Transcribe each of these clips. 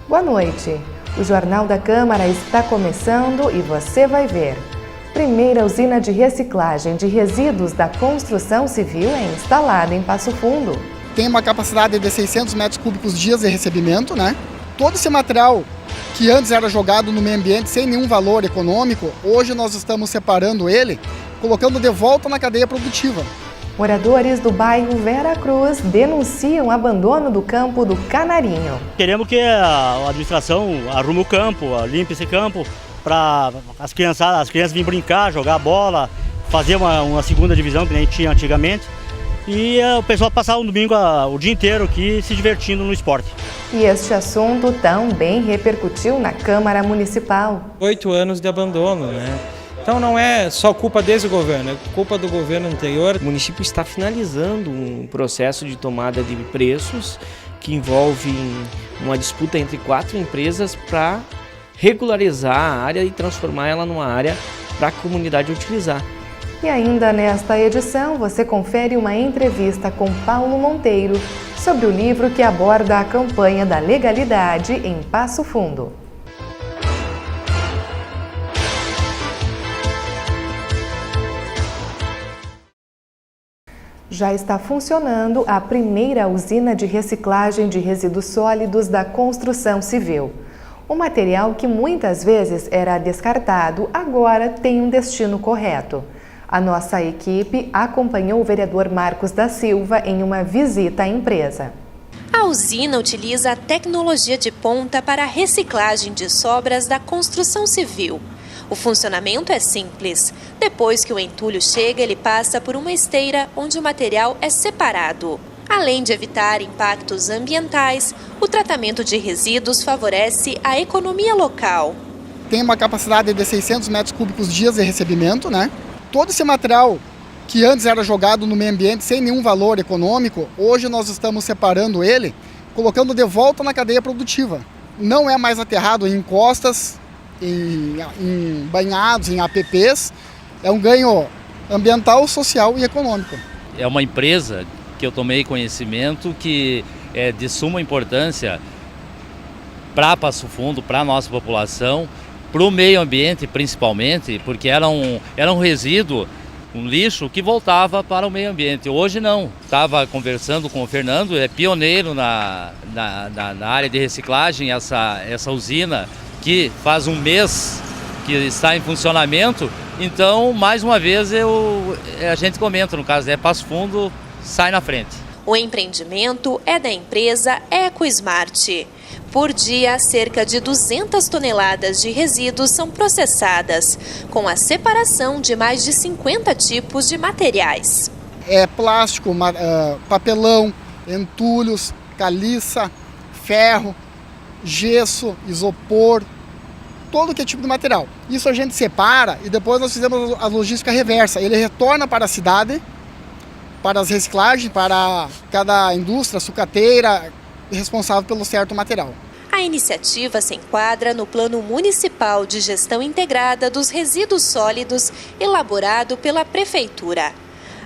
Boa noite. O Jornal da Câmara está começando e você vai ver. Primeira usina de reciclagem de resíduos da construção civil é instalada em Passo Fundo. Tem uma capacidade de 600 metros cúbicos dias de recebimento, né? Todo esse material que antes era jogado no meio ambiente sem nenhum valor econômico, hoje nós estamos separando ele, colocando de volta na cadeia produtiva. Moradores do bairro Vera Cruz denunciam o abandono do campo do Canarinho. Queremos que a administração arrume o campo, limpe esse campo para as crianças virem brincar, jogar bola, fazer uma segunda divisão que nem tinha antigamente. E o pessoal passar um domingo o dia inteiro aqui se divertindo no esporte. E este assunto também repercutiu na Câmara Municipal. 8 anos de abandono, né? Então não é só culpa desse governo, é culpa do governo anterior. O município está finalizando um processo de tomada de preços que envolve uma disputa entre 4 empresas para regularizar a área e transformar ela numa área para a comunidade utilizar. E ainda nesta edição você confere uma entrevista com Paulo Monteiro sobre o livro que aborda a campanha da legalidade em Passo Fundo. Já está funcionando a primeira usina de reciclagem de resíduos sólidos da construção civil. O material que muitas vezes era descartado agora tem um destino correto. A nossa equipe acompanhou o vereador Marcos da Silva em uma visita à empresa. A usina utiliza a tecnologia de ponta para a reciclagem de sobras da construção civil. O funcionamento é simples. Depois que o entulho chega, ele passa por uma esteira onde o material é separado. Além de evitar impactos ambientais, o tratamento de resíduos favorece a economia local. Tem uma capacidade de 600 metros cúbicos dias de recebimento, né? Todo esse material que antes era jogado no meio ambiente sem nenhum valor econômico, hoje nós estamos separando ele, colocando de volta na cadeia produtiva. Não é mais aterrado em encostas, em banhados, em APPs, é um ganho ambiental, social e econômico. É uma empresa que eu tomei conhecimento que é de suma importância para Passo Fundo, para a nossa população, para o meio ambiente principalmente, porque era um resíduo, um lixo que voltava para o meio ambiente. Hoje não. Estava conversando com o Fernando, é pioneiro na área de reciclagem, essa usina que faz um mês que está em funcionamento. Então, mais uma vez, a gente comenta, no caso, Passo Fundo sai na frente. O empreendimento é da empresa EcoSmart. Por dia, cerca de 200 toneladas de resíduos são processadas, com a separação de mais de 50 tipos de materiais. É plástico, papelão, entulhos, caliça, ferro, gesso, isopor, todo que é tipo de material. Isso a gente separa e depois nós fizemos a logística reversa. Ele retorna para a cidade, para as reciclagens, para cada indústria, sucateira, responsável pelo certo material. A iniciativa se enquadra no Plano Municipal de Gestão Integrada dos Resíduos Sólidos, elaborado pela Prefeitura.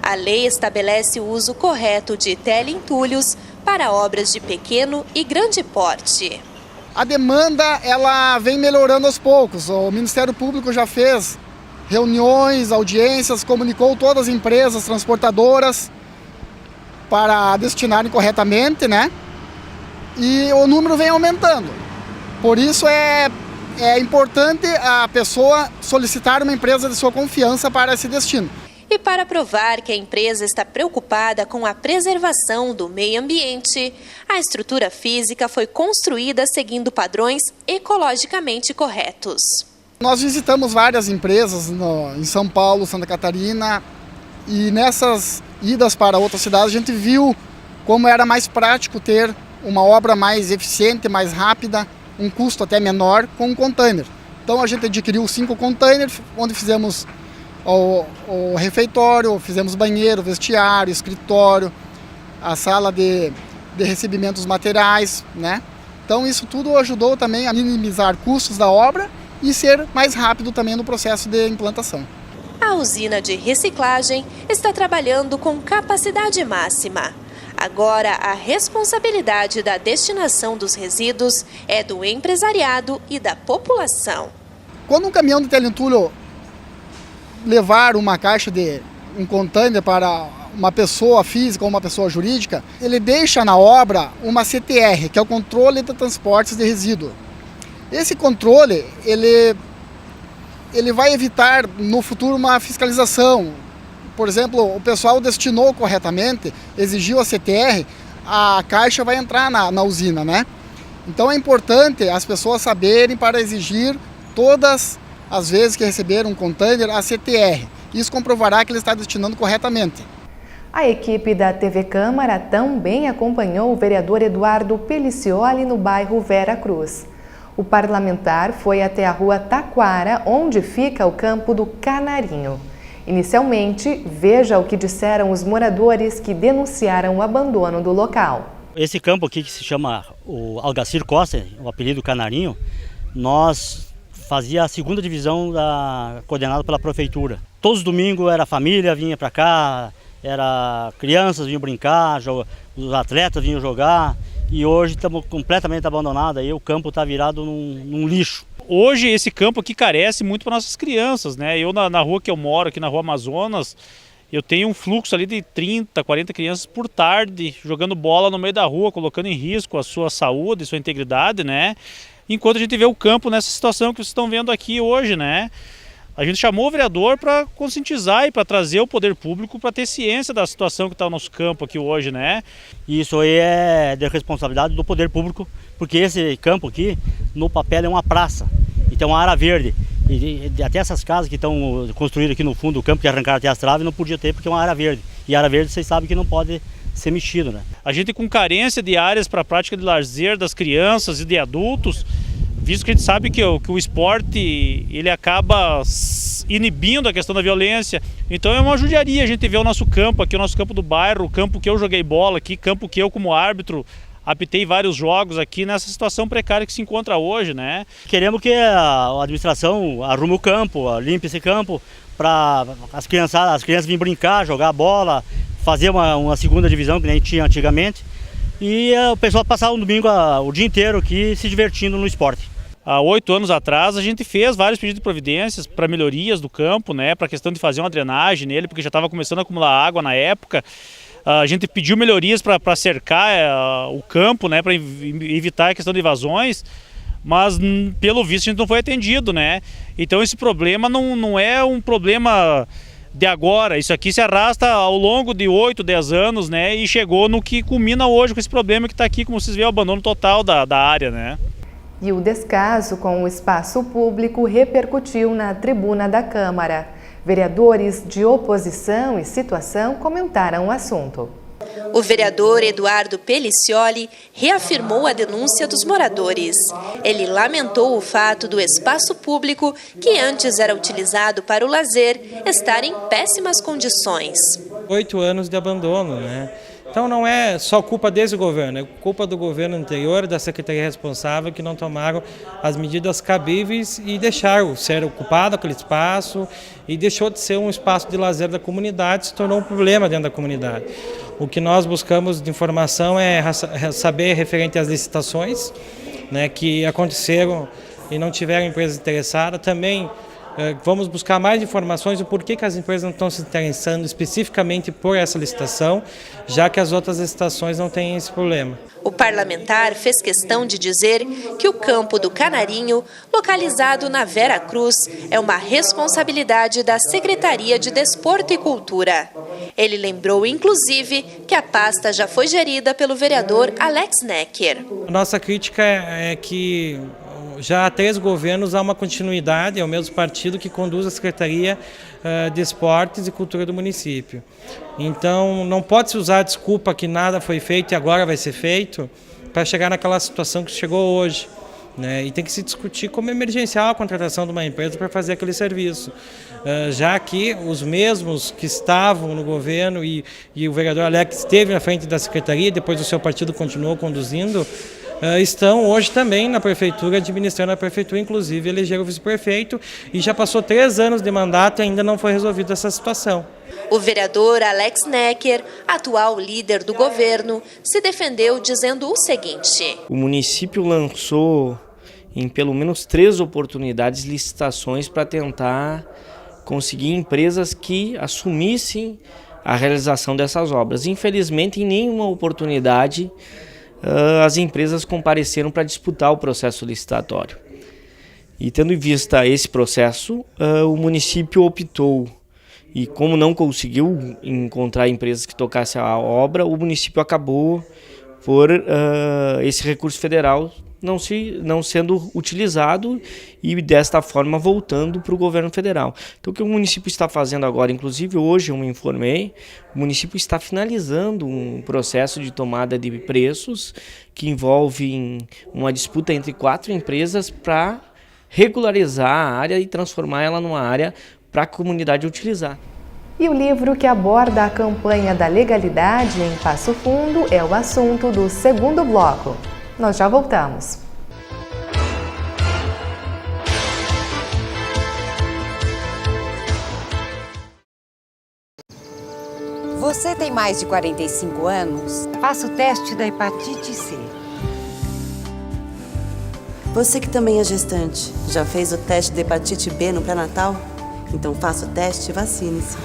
A lei estabelece o uso correto de teleentulhos para obras de pequeno e grande porte. A demanda ela vem melhorando aos poucos. O Ministério Público já fez reuniões, audiências, comunicou todas as empresas transportadoras para destinarem corretamente, né? E o número vem aumentando. Por isso é importante a pessoa solicitar uma empresa de sua confiança para esse destino. E para provar que a empresa está preocupada com a preservação do meio ambiente, a estrutura física foi construída seguindo padrões ecologicamente corretos. Nós visitamos várias empresas em São Paulo, Santa Catarina, e nessas idas para outras cidades a gente viu como era mais prático ter uma obra mais eficiente, mais rápida, um custo até menor com um container. Então a gente adquiriu 5 containers, onde fizemos o refeitório, fizemos banheiro, vestiário, escritório, a sala de recebimento dos materiais, né? Então isso tudo ajudou também a minimizar custos da obra e ser mais rápido também no processo de implantação. A usina de reciclagem está trabalhando com capacidade máxima. Agora, a responsabilidade da destinação dos resíduos é do empresariado e da população. Quando um caminhão de teleentulho levar uma caixa de um container para uma pessoa física ou uma pessoa jurídica, ele deixa na obra uma CTR, que é o controle de transportes de resíduo. Esse controle, ele vai evitar no futuro uma fiscalização. Por exemplo, o pessoal destinou corretamente, exigiu a CTR, a caixa vai entrar na usina, né? Então é importante as pessoas saberem para exigir todas as vezes que receber um container a CTR. Isso comprovará que ele está destinando corretamente. A equipe da TV Câmara também acompanhou o vereador Eduardo Pelicioli no bairro Vera Cruz. O parlamentar foi até a rua Taquara, onde fica o campo do Canarinho. Inicialmente, veja o que disseram os moradores que denunciaram o abandono do local. Esse campo aqui, que se chama o Algacir Costa, o apelido Canarinho, nós fazia a segunda divisão coordenada pela prefeitura. Todos os domingos era família, vinha para cá, era crianças vinham brincar, os atletas vinham jogar, e hoje estamos completamente abandonados, aí o campo está virado num lixo. Hoje esse campo aqui carece muito para nossas crianças, né? Eu na rua que eu moro, aqui na Rua Amazonas, eu tenho um fluxo ali de 30, 40 crianças por tarde, jogando bola no meio da rua, colocando em risco a sua saúde, sua integridade, né? Enquanto a gente vê o campo nessa situação que vocês estão vendo aqui hoje, né? A gente chamou o vereador para conscientizar e para trazer o poder público para ter ciência da situação que está o nosso campo aqui hoje, né? E isso aí é de responsabilidade do poder público, porque esse campo aqui, no papel, é uma praça, então é uma área verde. E até essas casas que estão construídas aqui no fundo do campo, que arrancaram até as traves, não podia ter porque é uma área verde. E área verde vocês sabem que não pode ser mexido, né? A gente com carência de áreas para a prática de lazer das crianças e de adultos, visto que a gente sabe que o esporte ele acaba inibindo a questão da violência. Então é uma judiaria a gente ver o nosso campo aqui, o nosso campo do bairro, o campo que eu joguei bola aqui, campo que eu como árbitro apitei vários jogos aqui nessa situação precária que se encontra hoje, né? Queremos que a administração arrume o campo, limpe esse campo para as crianças virem brincar, jogar bola, fazer uma segunda divisão que nem tinha antigamente, e o pessoal passar um domingo o dia inteiro aqui se divertindo no esporte. Há 8 anos atrás a gente fez vários pedidos de providências para melhorias do campo, né? Para a questão de fazer uma drenagem nele, porque já estava começando a acumular água na época. A gente pediu melhorias para cercar o campo, né, para evitar a questão de invasões, mas pelo visto a gente não foi atendido, né? Então esse problema não é um problema de agora, isso aqui se arrasta ao longo de 8, 10 anos, né? E chegou no que culmina hoje com esse problema que está aqui, como vocês veem, o abandono total da área, né? E o descaso com o espaço público repercutiu na tribuna da Câmara. Vereadores de oposição e situação comentaram o assunto. O vereador Eduardo Pelicioli reafirmou a denúncia dos moradores. Ele lamentou o fato do espaço público, que antes era utilizado para o lazer, estar em péssimas condições. 8 anos de abandono, né? Então não é só culpa desse governo, é culpa do governo anterior, da secretaria responsável, que não tomaram as medidas cabíveis e deixaram ser ocupado aquele espaço e deixou de ser um espaço de lazer da comunidade, se tornou um problema dentro da comunidade. O que nós buscamos de informação é saber referente às licitações, né, que aconteceram e não tiveram empresas interessadas. Também vamos buscar mais informações do porquê que as empresas não estão se interessando especificamente por essa licitação, já que as outras licitações não têm esse problema. O parlamentar fez questão de dizer que o campo do Canarinho, localizado na Vera Cruz, é uma responsabilidade da Secretaria de Desporto e Cultura. Ele lembrou, inclusive, que a pasta já foi gerida pelo vereador Alex Necker. A nossa crítica é que já há 3 governos há uma continuidade, é o mesmo partido que conduz a Secretaria de Esportes e Cultura do município. Então não pode-se usar a desculpa que nada foi feito e agora vai ser feito para chegar naquela situação que chegou hoje, né? E tem que se discutir como emergencial a contratação de uma empresa para fazer aquele serviço. Já que os mesmos que estavam no governo e o vereador Alex esteve na frente da Secretaria, depois o seu partido continuou conduzindo, estão hoje também na prefeitura, administrando a prefeitura, inclusive elegeram o vice-prefeito, e já passou 3 anos de mandato e ainda não foi resolvida essa situação. O vereador Alex Necker, atual líder do governo, se defendeu dizendo o seguinte: o município lançou em pelo menos 3 oportunidades licitações para tentar conseguir empresas que assumissem a realização dessas obras. Infelizmente, em nenhuma oportunidade as empresas compareceram para disputar o processo licitatório. E tendo em vista esse processo, o município optou, e como não conseguiu encontrar empresas que tocassem a obra, o município acabou por esse recurso federal não sendo utilizado e desta forma voltando para o governo federal. Então o que o município está fazendo agora, inclusive hoje eu me informei, o município está finalizando um processo de tomada de preços que envolve uma disputa entre 4 empresas para regularizar a área e transformar ela numa área para a comunidade utilizar. E o livro que aborda a campanha da legalidade em Passo Fundo é o assunto do segundo bloco. Nós já voltamos. Você tem mais de 45 anos? Faça o teste da hepatite C. Você que também é gestante, já fez o teste da hepatite B no pré-natal? Então faça o teste e vacine-se.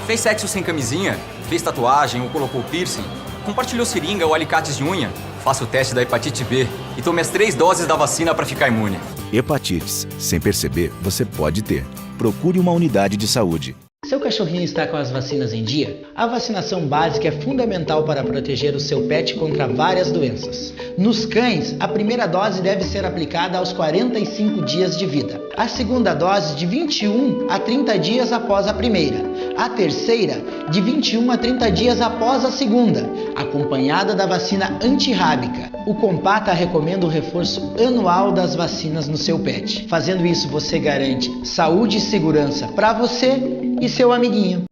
Fez sexo sem camisinha? Fez tatuagem ou colocou piercing? Compartilhou seringa ou alicates de unha? Faça o teste da hepatite B e tome as 3 doses da vacina para ficar imune. Hepatites. Sem perceber, você pode ter. Procure uma unidade de saúde. Seu cachorrinho está com as vacinas em dia? A vacinação básica é fundamental para proteger o seu pet contra várias doenças. Nos cães, a primeira dose deve ser aplicada aos 45 dias de vida. A segunda dose de 21 a 30 dias após a primeira. A terceira, de 21 a 30 dias após a segunda, acompanhada da vacina antirrábica. O Compata recomenda o reforço anual das vacinas no seu pet. Fazendo isso, você garante saúde e segurança para você e seu amiguinho.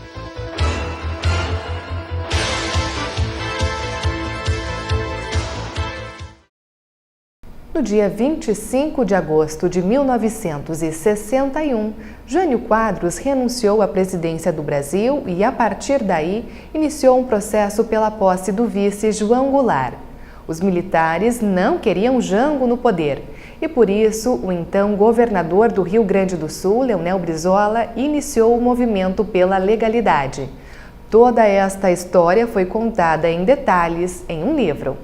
No dia 25 de agosto de 1961, Jânio Quadros renunciou à presidência do Brasil e, a partir daí, iniciou um processo pela posse do vice João Goulart. Os militares não queriam Jango no poder e, por isso, o então governador do Rio Grande do Sul, Leonel Brizola, iniciou o movimento pela legalidade. Toda esta história foi contada em detalhes em um livro.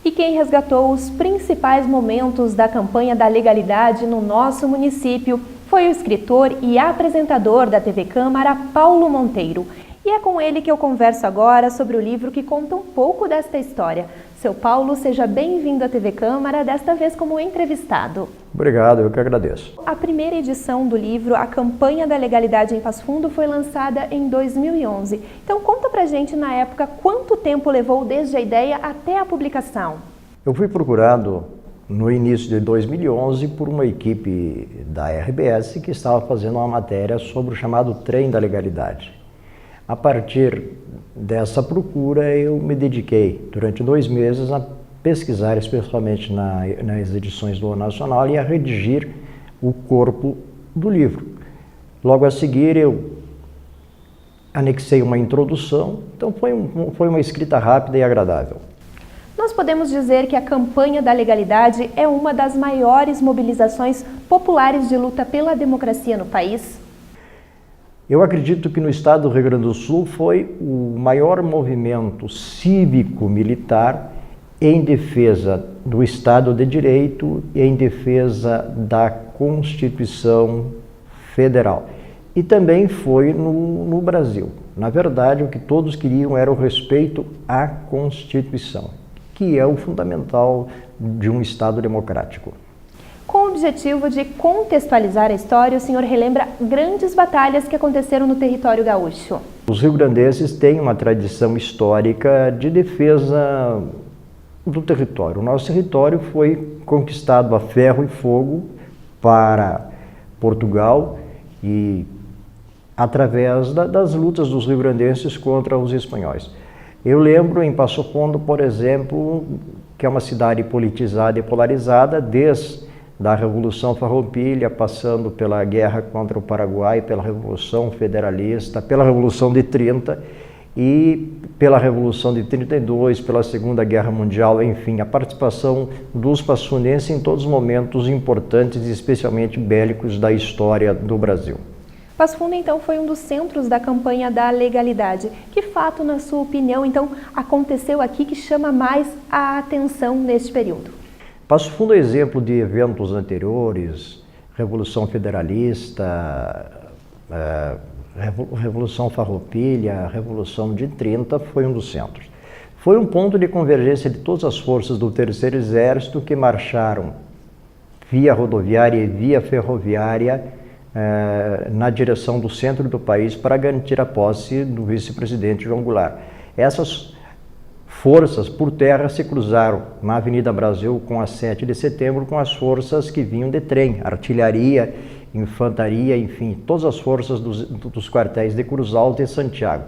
E quem resgatou os principais momentos da campanha da legalidade no nosso município foi o escritor e apresentador da TV Câmara, Paulo Monteiro. E é com ele que eu converso agora sobre o livro que conta um pouco desta história. Seu Paulo, seja bem-vindo à TV Câmara, desta vez como entrevistado. Obrigado, eu que agradeço. A primeira edição do livro, A Campanha da Legalidade em Passo Fundo, foi lançada em 2011. Então conta pra gente, na época, quanto tempo levou desde a ideia até a publicação? Eu fui procurado no início de 2011 por uma equipe da RBS que estava fazendo uma matéria sobre o chamado Trem da Legalidade. A partir dessa procura, eu me dediquei durante 2 meses a pesquisar, especialmente nas edições do Nacional, e a redigir o corpo do livro. Logo a seguir, eu anexei uma introdução, então foi uma escrita rápida e agradável. Nós podemos dizer que a campanha da legalidade é uma das maiores mobilizações populares de luta pela democracia no país? Eu acredito que no estado do Rio Grande do Sul foi o maior movimento cívico-militar em defesa do Estado de Direito e em defesa da Constituição Federal. E também foi no Brasil. Na verdade, o que todos queriam era o respeito à Constituição, que é o fundamental de um Estado democrático. Com o objetivo de contextualizar a história, o senhor relembra grandes batalhas que aconteceram no território gaúcho. Os rio-grandenses têm uma tradição histórica de defesa do território. O nosso território foi conquistado a ferro e fogo para Portugal e através das lutas dos rio-grandenses contra os espanhóis. Eu lembro em Passo Fundo, por exemplo, que é uma cidade politizada e polarizada, desde a Revolução Farroupilha, passando pela guerra contra o Paraguai, pela Revolução Federalista, pela Revolução de 30 e pela Revolução de 32, pela Segunda Guerra Mundial, enfim, a participação dos passunenses em todos os momentos importantes, especialmente bélicos da história do Brasil. Passo Fundo, então, foi um dos centros da campanha da legalidade. Que fato, na sua opinião, então, aconteceu aqui que chama mais a atenção neste período? Passo Fundo é exemplo de eventos anteriores, Revolução Federalista, Revolução Farroupilha, Revolução de 30, foi um dos centros. Foi um ponto de convergência de todas as forças do Terceiro Exército que marcharam via rodoviária e via ferroviária na direção do centro do país para garantir a posse do vice-presidente João Goulart. Essas forças por terra se cruzaram na Avenida Brasil com a 7 de setembro com as forças que vinham de trem, artilharia, infantaria, enfim, todas as forças dos quartéis de Cruz Alta e Santiago.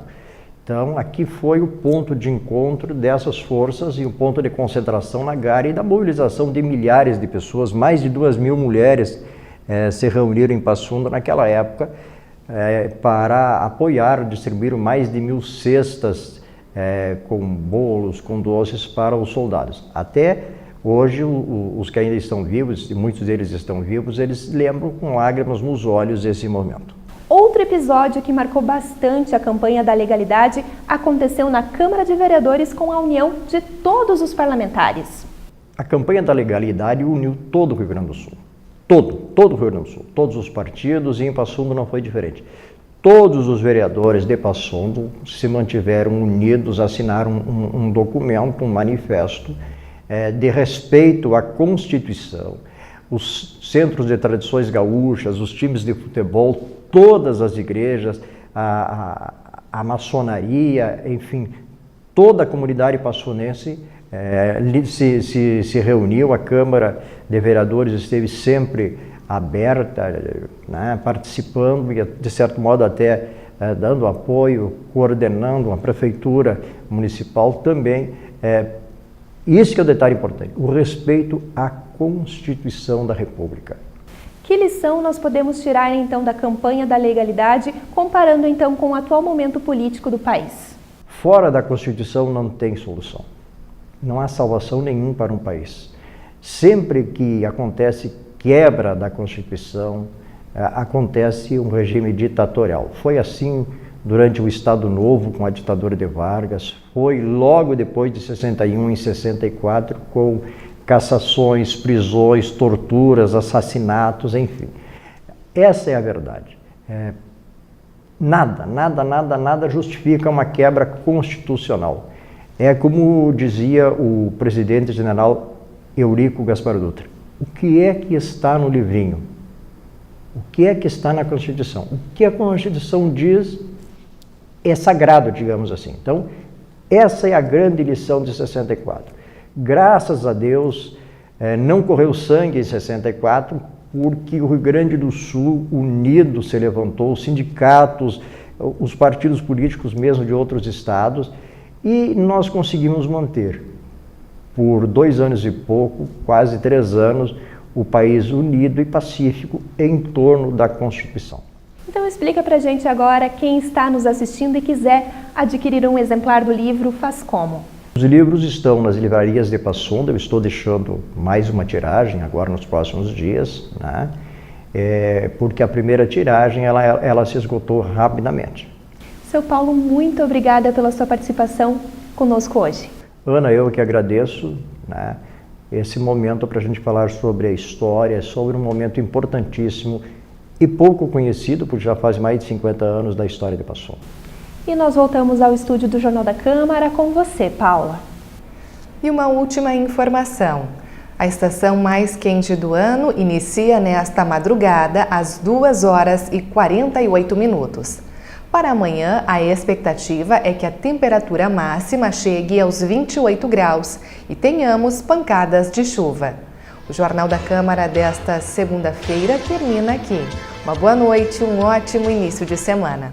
Então, aqui foi o ponto de encontro dessas forças e o ponto de concentração na Gare e da mobilização de milhares de pessoas, mais de 2.000 mulheres se reuniram em Passo Fundo naquela época para apoiar, distribuíram mais de 1.000 cestas com bolos, com doces para os soldados. Até hoje, os que ainda estão vivos, e muitos deles estão vivos, eles lembram com lágrimas nos olhos esse momento. Outro episódio que marcou bastante a campanha da legalidade aconteceu na Câmara de Vereadores com a união de todos os parlamentares. A campanha da legalidade uniu todo o Rio Grande do Sul. Todo o Rio Grande do Sul, todos os partidos, e em Passo Fundo não foi diferente. Todos os vereadores de Passo Fundo se mantiveram unidos, assinaram um documento, um manifesto de respeito à Constituição, os centros de tradições gaúchas, os times de futebol, todas as igrejas, a maçonaria, enfim, toda a comunidade passunense se reuniu. A Câmara de Vereadores esteve sempre aberta, né, participando e, de certo modo, até dando apoio, coordenando a Prefeitura Municipal também. Isso que é o detalhe importante, o respeito à Constituição da República. Que lição nós podemos tirar, então, da campanha da legalidade, comparando, então, com o atual momento político do país? Fora da Constituição não tem solução. Não há salvação nenhuma para um país. Sempre que acontece quebra da Constituição, acontece um regime ditatorial. Foi assim durante o Estado Novo, com a ditadura de Vargas, foi logo depois de 61, em 64, com cassações, prisões, torturas, assassinatos, enfim. Essa é a verdade. Nada justifica uma quebra constitucional. É como dizia o presidente general Eurico Gaspar Dutra: o que é que está no livrinho? O que é que está na Constituição? O que a Constituição diz é sagrado, digamos assim. Então, essa é a grande lição de 64. Graças a Deus, não correu sangue em 64, porque o Rio Grande do Sul unido se levantou, os sindicatos, os partidos políticos mesmo de outros estados, e nós conseguimos manter, por 2 anos e pouco, quase 3 anos, o país unido e pacífico em torno da Constituição. Então explica pra gente agora, quem está nos assistindo e quiser adquirir um exemplar do livro, faz como? Os livros estão nas livrarias de Passo Fundo. Eu estou deixando mais uma tiragem agora nos próximos dias, né? Porque a primeira tiragem ela se esgotou rapidamente. Seu Paulo, muito obrigada pela sua participação conosco hoje. Ana, eu que agradeço, né, esse momento para a gente falar sobre a história, sobre um momento importantíssimo e pouco conhecido, porque já faz mais de 50 anos da história de Passo Fundo. E nós voltamos ao estúdio do Jornal da Câmara com você, Paula. E uma última informação. A estação mais quente do ano inicia nesta madrugada às 2h48. Para amanhã, a expectativa é que a temperatura máxima chegue aos 28 graus e tenhamos pancadas de chuva. O Jornal da Câmara desta segunda-feira termina aqui. Uma boa noite, um ótimo início de semana.